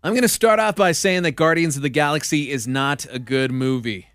I'm going to start off by saying that Guardians of the Galaxy is not a good movie.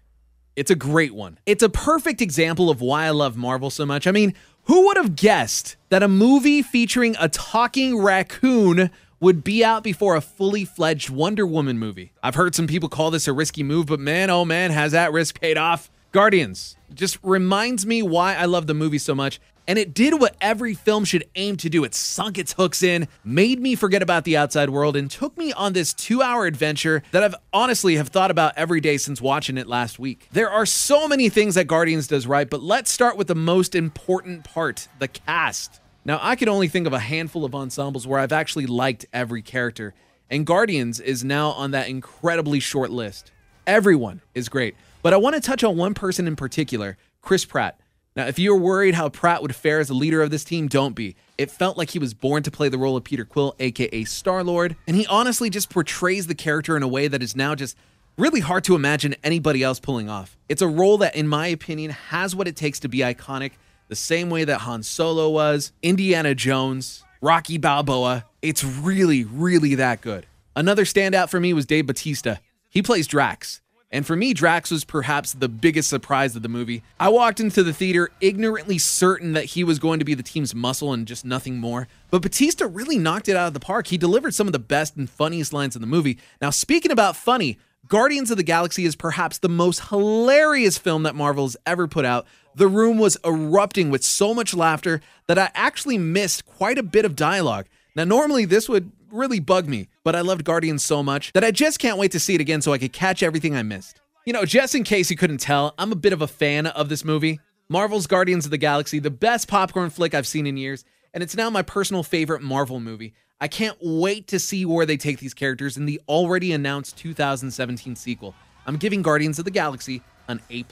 It's a great one. It's a perfect example of why I love Marvel so much. I mean, who would have guessed that a movie featuring a talking raccoon would be out before a fully fledged Wonder Woman movie? I've heard some people call this a risky move, but man, oh man, has that risk paid off? Guardians just reminds me why I love the movie so much. And it did what every film should aim to do. It sunk its hooks in, made me forget about the outside world, and took me on this 2-hour adventure that I've honestly have thought about every day since watching it last week. There are so many things that Guardians does right, but let's start with the most important part, the cast. Now, I could only think of a handful of ensembles where I've actually liked every character, and Guardians is now on that incredibly short list. Everyone is great, but I want to touch on one person in particular, Chris Pratt. Now, if you're worried how Pratt would fare as a leader of this team, don't be. It felt like he was born to play the role of Peter Quill, aka Star-Lord, and he honestly just portrays the character in a way that is now just really hard to imagine anybody else pulling off. It's a role that, in my opinion, has what it takes to be iconic, the same way that Han Solo was, Indiana Jones, Rocky Balboa. It's really, really that good. Another standout for me was Dave Bautista. He plays Drax. And for me, Drax was perhaps the biggest surprise of the movie. I walked into the theater ignorantly certain that he was going to be the team's muscle and just nothing more. But Bautista really knocked it out of the park. He delivered some of the best and funniest lines in the movie. Now, speaking about funny, Guardians of the Galaxy is perhaps the most hilarious film that Marvel has ever put out. The room was erupting with so much laughter that I actually missed quite a bit of dialogue. Now, normally this would really bug me, but I loved Guardians so much that I just can't wait to see it again so I could catch everything I missed. You know, just in case you couldn't tell, I'm a bit of a fan of this movie. Marvel's Guardians of the Galaxy, the best popcorn flick I've seen in years, and it's now my personal favorite Marvel movie. I can't wait to see where they take these characters in the already announced 2017 sequel. I'm giving Guardians of the Galaxy an A+.